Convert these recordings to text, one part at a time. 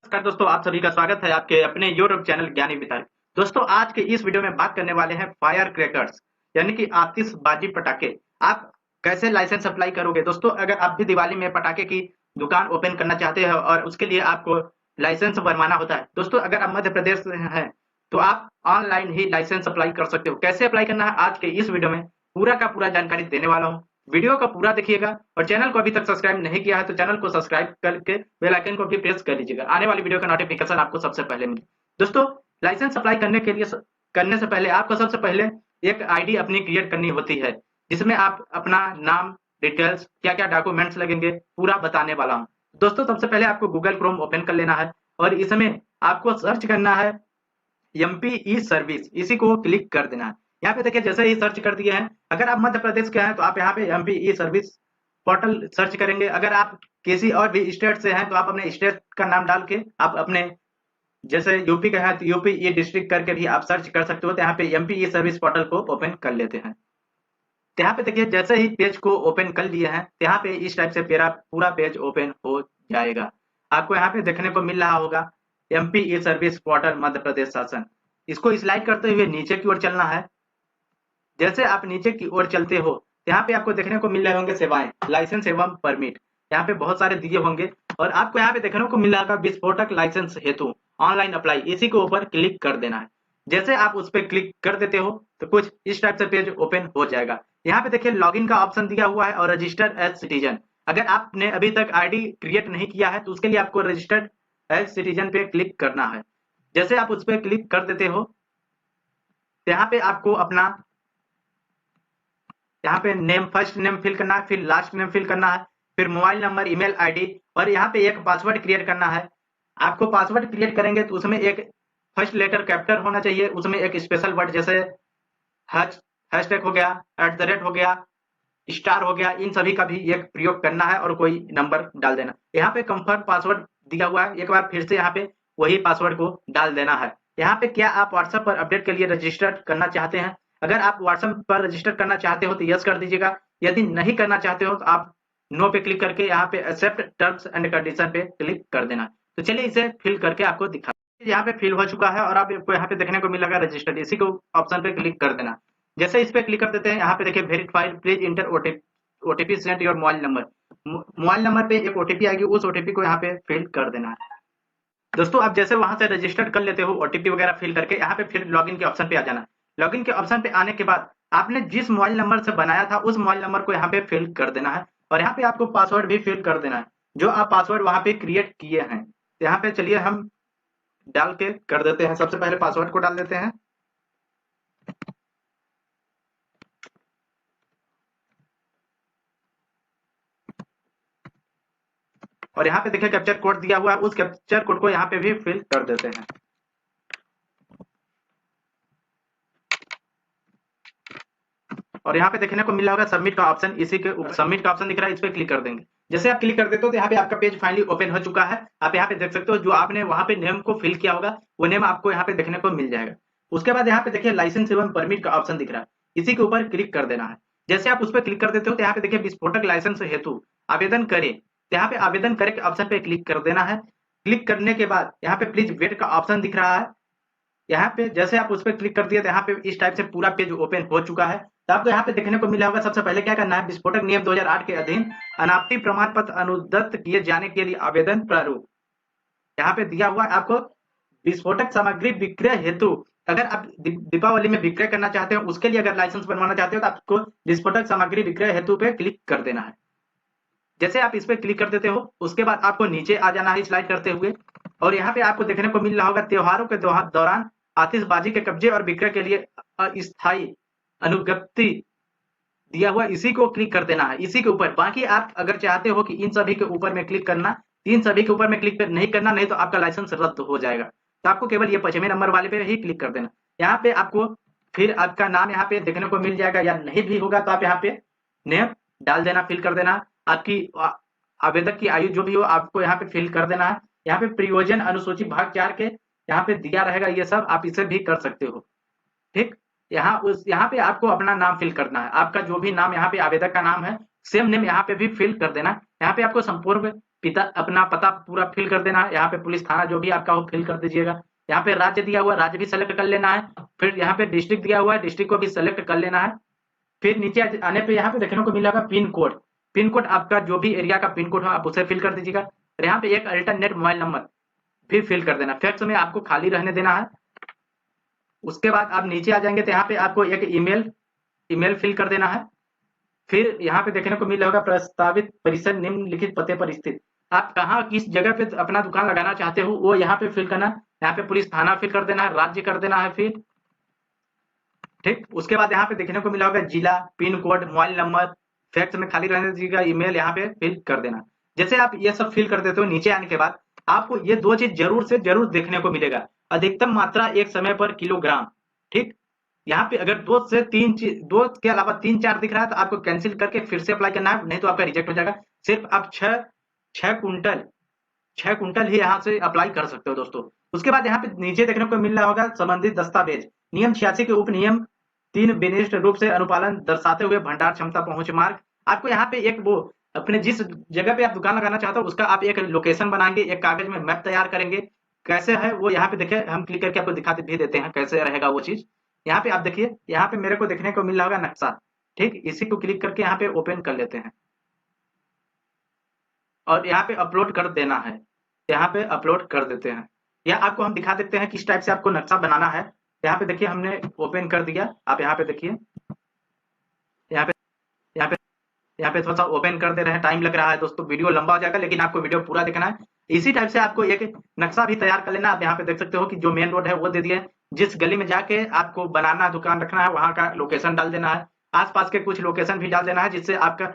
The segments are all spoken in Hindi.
नमस्कार दोस्तों, आप सभी का स्वागत है आपके अपने यूट्यूब चैनल ज्ञानी विचार। दोस्तों, आज के इस वीडियो में बात करने वाले हैं फायर क्रैकर्स यानी कि आतिशबाजी पटाखे। आप कैसे लाइसेंस अप्लाई करोगे? दोस्तों, अगर आप भी दिवाली में पटाखे की दुकान ओपन करना चाहते हो और उसके लिए आपको लाइसेंस बनवाना होता है। दोस्तों, अगर आप मध्य प्रदेश से हैं तो आप ऑनलाइन ही लाइसेंस अप्लाई कर सकते हो। कैसे अप्लाई करना है, आज के इस वीडियो में पूरा का पूरा जानकारी देने वाला हूँ। वीडियो का पूरा देखिएगा और चैनल को अभी तक सब्सक्राइब नहीं किया है तो चैनल को सब्सक्राइब करके बेल आइकन को भी प्रेस कर लीजिएगा। आने वाली वीडियो का नोटिफिकेशन आपको सबसे पहले मिले। दोस्तों, लाइसेंस अप्लाई करने से पहले आपको सबसे पहले एक आईडी अपनी क्रिएट करनी होती है, जिसमें आप अपना नाम, डिटेल्स, क्या-क्या डॉक्यूमेंट्स लगेंगे पूरा बताने वाला हूँ। दोस्तों, सबसे पहले आपको गूगल क्रोम ओपन कर लेना है और इसमें आपको सर्च करना है एमपी ई सर्विस, इसी को क्लिक कर देना है। यहाँ पे देखिए जैसे ही सर्च कर दिए हैं, अगर आप मध्य प्रदेश के हैं तो आप यहाँ पे एमपी ई सर्विस पोर्टल सर्च करेंगे। अगर आप किसी और भी स्टेट से हैं तो आप अपने स्टेट का नाम डाल के आप अपने जैसे यूपी का है तो यूपी ई डिस्ट्रिक्ट करके भी आप सर्च कर सकते हो। तो यहाँ पे एमपी ई सर्विस पोर्टल को ओपन कर लेते हैं। तो यहाँ पे देखिए जैसे ही पेज को ओपन कर लिए हैं तो यहाँ पे इस टाइप से मेरा पूरा पेज ओपन हो जाएगा। आपको यहाँ पे देखने को मिल रहा होगा एमपी ई सर्विस पोर्टल मध्य प्रदेश शासन। इसको स्लाइड करते हुए नीचे की ओर चलना है। जैसे आप नीचे की ओर चलते हो यहाँ पे आपको देखने को मिल रहे होंगे सेवाएं, लाइसेंस एवं परमिट। यहाँ पे बहुत सारे दिए होंगे और आपको यहाँ पे देखने को मिल रहा होगा विस्फोटक लाइसेंस हेतु ऑनलाइन अप्लाई, इसी के ऊपर क्लिक कर देना है। जैसे आप उस पर क्लिक कर देते हो तो कुछ इस टाइप से पेज ओपन हो जाएगा। यहाँ पे देखिए लॉगिन का ऑप्शन दिया हुआ है और रजिस्टर एज सिटीजन। अगर आपने अभी तक आईडी क्रिएट नहीं किया है तो उसके लिए आपको रजिस्टर्ड एज सिटीजन पे क्लिक करना है। जैसे आप उस पर क्लिक कर देते हो तो यहाँ पे आपको अपना यहाँ पे नेम, फर्स्ट नेम फिल करना है, फिर लास्ट नेम फिल करना है, फिर मोबाइल नंबर, ईमेल आईडी और यहाँ पे एक पासवर्ड क्रिएट करना है। आपको पासवर्ड क्रिएट करेंगे तो उसमें एक फर्स्ट लेटर कैपिटल होना चाहिए, उसमें एक स्पेशल वर्ड जैसे हैशटैग हो गया, @ हो गया, स्टार हो गया, इन सभी का भी एक प्रयोग करना है और कोई नंबर डाल देना। यहाँ पे कंफर्म पासवर्ड दिया हुआ है, एक बार फिर से यहाँ पे वही पासवर्ड को डाल देना है। यहाँ पे क्या आप व्हाट्सएप पर अपडेट के लिए रजिस्टर करना चाहते हैं? अगर आप व्हाट्सएप पर रजिस्टर करना चाहते हो तो यस कर दीजिएगा। यदि नहीं करना चाहते हो तो आप नो पे क्लिक करके यहाँ पे एक्सेप्ट टर्म्स एंड कंडीशन पे क्लिक कर देना। तो चलिए इसे फिल करके आपको दिखा। यहाँ पे फिल हो चुका है और आपको यहाँ पे देखने को मिलेगा रजिस्टर्ड, इसी को ऑप्शन पे क्लिक कर देना। जैसे इस पे क्लिक कर देते हैं यहाँ पे देखिए verified, please inter OTP send your mobile number. Mobile number पे एक ओटीपी आएगी, उस ओटीपी को यहाँ पे फिल कर देना है। दोस्तों, आप जैसे वहां से रजिस्टर कर लेते हो ओटीपी वगैरह फिल करके, यहाँ पे फिर लॉगिन के ऑप्शन पे आ जाना। लॉगिन के ऑप्शन पे आने के बाद आपने जिस मोबाइल नंबर से बनाया था उस मोबाइल नंबर को यहाँ पे फिल कर देना है और यहाँ पे आपको पासवर्ड भी फिल कर देना है जो आप पासवर्ड वहां पे क्रिएट किए हैं। तो यहाँ पे चलिए हम डाल के कर देते हैं। सबसे पहले पासवर्ड को डाल देते हैं। और यहाँ पे देखिए कैप्चर कोड दिया हुआ है, उस कैप्चर कोड को यहाँ पे भी फिल कर देते हैं। और यहाँ पे देखने को मिल रहा होगा सबमिट का ऑप्शन, इसी के सबमिट का ऑप्शन दिख रहा है, इस पे क्लिक कर देंगे। जैसे आप क्लिक कर देते हो तो यहाँ पे आपका पेज फाइनली ओपन हो चुका है। आप यहाँ पे देख सकते हो जो आपने वहां पे नेम को फिल किया होगा वो नेम आपको यहाँ पे देखने को मिल जाएगा। उसके बाद यहाँ पे देखिए लाइसेंस एवं परमिट का ऑप्शन दिख रहा है, इसी के ऊपर क्लिक कर देना है। जैसे आप उस पर क्लिक कर देते हो तो यहाँ पे देखिए विस्फोटक लाइसेंस हेतु आवेदन करें, तो यहाँ पे आवेदन करे के ऑप्शन पे क्लिक कर देना है। क्लिक करने के बाद यहाँ पे प्लीज वेट का ऑप्शन दिख रहा है। यहाँ पे जैसे आप उस पर क्लिक कर दिए तो यहाँ पे इस टाइप से पूरा पेज ओपन हो चुका है। तो आपको यहाँ पे देखने को मिला होगा सबसे पहले क्या करना है, विस्फोटक नियम 2008 के अधीन अनापत्ति प्रमाण पत्र अनुदत्त किए जाने के लिए आवेदन प्रारूप यहाँ पे दिया हुआ है। आपको विस्फोटक सामग्री विक्रय हेतु अगर आप दीपावली में विक्रय करना चाहते हो, उसके लिए अगर लाइसेंस बनवाना चाहते हो तो आपको विस्फोटक सामग्री विक्रय हेतु पे क्लिक कर देना है। जैसे आप इस पे क्लिक कर देते हो उसके बाद आपको नीचे आ जाना है स्लाइड करते हुए और यहाँ पे आपको देखने को मिल रहा होगा त्योहारों के दौरान आतिशबाजी के कब्जे और विक्रय के लिए अस्थायी अनुज्ञप्ति दिया हुआ, इसी को क्लिक कर देना है, इसी के ऊपर। बाकी आप अगर चाहते हो कि इन सभी के ऊपर में क्लिक करना, इन सभी के ऊपर में क्लिक नहीं करना, नहीं तो आपका लाइसेंस रद्द हो जाएगा। तो आपको केवल ये 5वें नंबर वाले पे ही क्लिक कर देना। यहाँ पे आपको फिर आपका नाम यहाँ पे देखने को मिल जाएगा, या नहीं भी होगा तो आप यहाँ पे नेम डाल देना, फिल कर देना। आपकी आवेदक की आयु जो भी हो आपको यहाँ पे फिल कर देना है। यहाँ पे प्रयोजन अनुसूची भाग 4 के यहाँ पे दिया रहेगा, ये सब आप इसे भी कर सकते हो। ठीक, यहाँ पे आपको अपना नाम फिल करना है। आपका जो भी नाम यहाँ पे आवेदक का नाम है सेम नेम यहाँ पे भी फिल कर देना। यहाँ पे आपको संपूर्ण पिता अपना पता पूरा फिल कर देना है, यहाँ पे पुलिस थाना जो भी आपका हो फिल कर दीजिएगा। यहाँ पे राज्य दिया हुआ है, राज्य भी सेलेक्ट कर लेना है। फिर यहाँ पे डिस्ट्रिक्ट दिया हुआ है, डिस्ट्रिक्ट को भी सेलेक्ट कर लेना है। फिर नीचे आने पे यहाँ पे देखने को मिलेगा पिन कोड। पिन कोड आपका जो भी एरिया का पिन कोड हो आप उसे फिल कर दीजिएगा। और यहाँ पे एक अल्टरनेट मोबाइल नंबर भी फिल कर देना, फैक्स में आपको खाली रहने देना है। उसके बाद आप नीचे आ जाएंगे तो यहाँ पे आपको एक ईमेल फिल कर देना है। फिर यहाँ पे देखने को मिल होगा प्रस्तावित परिसर निम्नलिखित पते पर स्थित। आप कहाँ किस जगह पे अपना दुकान लगाना चाहते हो वो यहाँ पे फिल करना। यहाँ पे पुलिस थाना फिल कर देना है, राज्य कर देना है फिर ठीक। उसके बाद यहाँ पे देखने को मिला होगा जिला, pin code, mobile number, fax में खाली रहने दीजिएगा, ईमेल यहाँ पे फिल कर देना। जैसे आप ये सब फिल कर देते हो नीचे आने के बाद आपको ये दो चीज जरूर से जरूर देखने को मिलेगा। अधिकतम मात्रा एक समय पर किलोग्राम, ठीक। यहाँ पे अगर दो के अलावा 3-4 दिख रहा है तो आपको कैंसिल करके फिर से अप्लाई करना है, नहीं तो आपका रिजेक्ट हो जाएगा। सिर्फ आप 6 कुंटल ही यहाँ से अप्लाई कर सकते हो दोस्तों। उसके बाद यहाँ पे नीचे देखने को मिल रहा होगा संबंधित दस्तावेज, नियम 86 के उप नियम 3 विनिष्ट रूप से अनुपालन दर्शाते हुए भंडार क्षमता पहुंच मार्ग। आपको यहाँ पे एक वो अपने जिस जगह पे आप दुकान लगाना चाहते हो उसका आप एक लोकेशन बनाएंगे, एक कागज में मैप तैयार करेंगे। कैसे है वो यहाँ पे देखिए, हम क्लिक करके आपको दिखाते भी देते हैं कैसे रहेगा वो चीज। यहाँ पे आप देखिए, यहाँ पे मेरे को देखने को मिल रहा होगा नक्शा, ठीक। इसी को क्लिक करके यहाँ पे ओपन कर लेते हैं और यहाँ पे अपलोड कर देना है। यहाँ पे अपलोड कर देते हैं या आपको हम दिखा देते हैं किस टाइप से आपको नक्शा बनाना है। यहाँ पे देखिए हमने ओपन कर दिया, आप यहाँ पे देखिए, यहाँ पे यहाँ पे यहाँ पे थोड़ा सा ओपन कर दे रहे हैं, टाइम लग रहा है दोस्तों, वीडियो लंबा हो जाएगा लेकिन आपको वीडियो पूरा देखना है। इसी टाइप से आपको एक नक्शा भी तैयार कर लेना। आप यहाँ पे देख सकते हो कि जो मेन रोड है वो दे दिए, जिस गली में जाके आपको बनाना दुकान रखना है वहां का लोकेशन डाल देना है, आसपास के कुछ लोकेशन भी डाल देना है जिससे आपका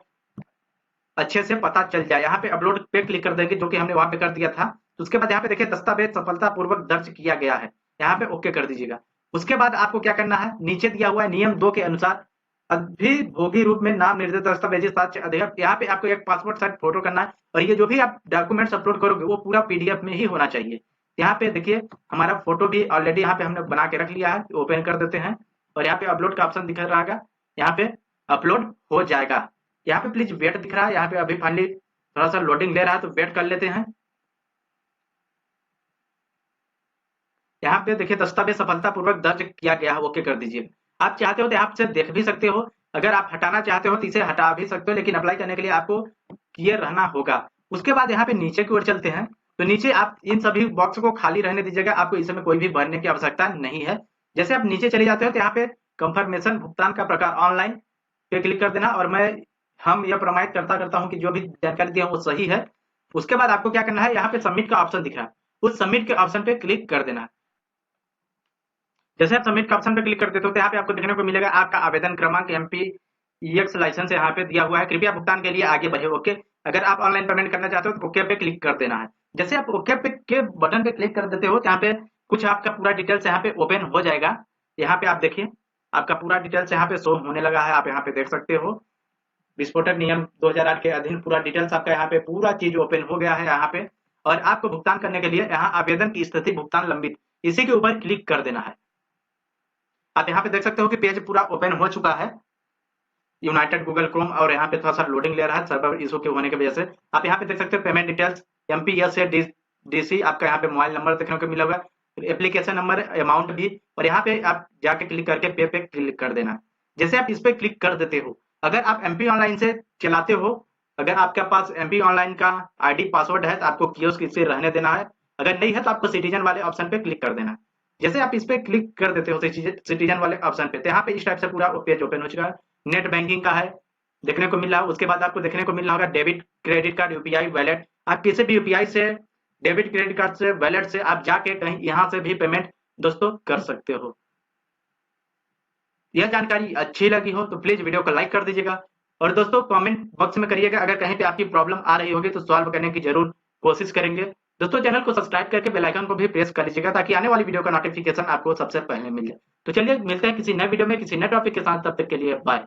अच्छे से पता चल जाए। यहाँ पे अपलोड पे क्लिक कर देंगे जो कि हमने वहां पे कर दिया था। तो उसके बाद यहाँ पे देखिए दस्तावेज सफलतापूर्वक दर्ज किया गया है, यहाँ पे ओके कर दीजिएगा। उसके बाद आपको क्या करना है, नीचे दिया हुआ है नियम 2 के अनुसार अधिभोगी रूप में नाम निर्दिष्ट दस्तावेजी साक्ष्य अधिकार। यहाँ पे आपको एक पासपोर्ट साइज फोटो करना है और ये जो भी आप डॉक्यूमेंट्स अपलोड करोगे वो पूरा पीडीएफ में ही होना चाहिए। यहाँ पे देखिए हमारा फोटो भी ऑलरेडी यहाँ पे हमने बना के रख लिया है, ओपन कर देते हैं और यहाँ पे अपलोड का ऑप्शन दिख रहा है, यहाँ पे अपलोड हो जाएगा। यहाँ पे प्लीज वेट दिख रहा है, यहाँ पे अभी फाइनली थोड़ा सा लोडिंग ले रहा है तो वेट कर लेते हैं। यहाँ पे देखिए दस्तावेज सफलतापूर्वक दर्ज किया गया है, ओके कर दीजिए। आप चाहते हो तो आप से देख भी सकते हो, अगर आप हटाना चाहते हो तो इसे हटा भी सकते हो, लेकिन अप्लाई करने के लिए आपको क्लियर रहना होगा। उसके बाद यहाँ पे नीचे की ओर चलते हैं तो नीचे आप इन सभी बॉक्स को खाली रहने दीजिएगा, आपको इसमें कोई भी भरने की आवश्यकता नहीं है। जैसे आप नीचे चले जाते हो तो यहाँ पे कंफर्मेशन भुगतान का प्रकार ऑनलाइन पे क्लिक कर देना और हम यह प्रमाणित करता हूँ कि जो भी जानकारी दी है वो सही है। उसके बाद आपको क्या करना है, यहाँ पे सबमिट का ऑप्शन दिख रहा है, उस सबमिट के ऑप्शन पे क्लिक कर देना। जैसे आप सबमिट का ऑप्शन पे क्लिक कर देते हो तो यहाँ पे आपको देखने को मिलेगा आपका आवेदन क्रमांक MPEX लाइसेंस यहाँ पे दिया हुआ है, कृपया भुगतान के लिए आगे बढ़े, ओके। अगर आप ऑनलाइन पेमेंट करना चाहते हो तो ओके पे क्लिक कर देना है। जैसे आप ओके पे के बटन पे क्लिक कर देते हो तो यहाँ पे कुछ आपका पूरा डिटेल्स यहाँ पे ओपन हो जाएगा। यहाँ पे आप देखिए आपका पूरा डिटेल्स यहाँ पे शो होने लगा है, आप यहाँ पे देख सकते हो। विस्फोटक नियम 2008 के अधीन पूरा डिटेल्स आपका यहाँ पे पूरा चीज ओपन हो गया है यहाँ पे। और आपको भुगतान करने के लिए यहाँ आवेदन की स्थिति भुगतान लंबित, इसी के ऊपर क्लिक कर देना है। आप यहाँ पे देख सकते हो कि पेज पूरा ओपन हो चुका है यूनाइटेड गूगल क्रोम, और यहाँ पे थोड़ा सा लोडिंग ले रहा है सर्वर इशू के होने की वजह से। आप यहाँ पे देख सकते हो पेमेंट डिटेल्स MPS से DC, आपका यहाँ पे मोबाइल नंबर देखने को मिला होगा, एप्लीकेशन नंबर, अमाउंट भी, और यहाँ पे आप जाके क्लिक करके पे क्लिक कर देना। जैसे आप इस पे क्लिक कर देते हो, अगर आप MP ऑनलाइन से चलाते हो, अगर आपके पास MP ऑनलाइन का ID पासवर्ड है तो आपको कियोस्क इसे रहने देना है, अगर नहीं है तो आपको सिटीजन वाले ऑप्शन पे क्लिक कर देना। जैसे आप इस पे क्लिक कर देते हो सिटीजन वाले ऑप्शन पे तो यहाँ पे इस टाइप से पूरा पेज ओपन हो चुका है। नेट बैंकिंग का है देखने को मिल रहा है। उसके बाद आपको देखने को मिल रहा होगा debit credit card UPI wallet. आप किसी भी UPI से, डेबिट क्रेडिट कार्ड से, वैलेट से आप जाके कहीं यहाँ से भी पेमेंट दोस्तों कर सकते हो। यह जानकारी अच्छी लगी हो तो प्लीज वीडियो को लाइक कर दीजिएगा और दोस्तों कमेंट बॉक्स में करिएगा अगर कहीं पे आपकी प्रॉब्लम आ रही होगी तो सॉल्व करने की जरूर कोशिश करेंगे। दोस्तों चैनल को सब्सक्राइब करके बेल आइकन को भी प्रेस कर लीजिएगा ताकि आने वाली वीडियो का नोटिफिकेशन आपको सबसे पहले मिल जाए। तो चलिए मिलते हैं किसी नए वीडियो में किसी नए टॉपिक के साथ, तब तक के लिए बाय।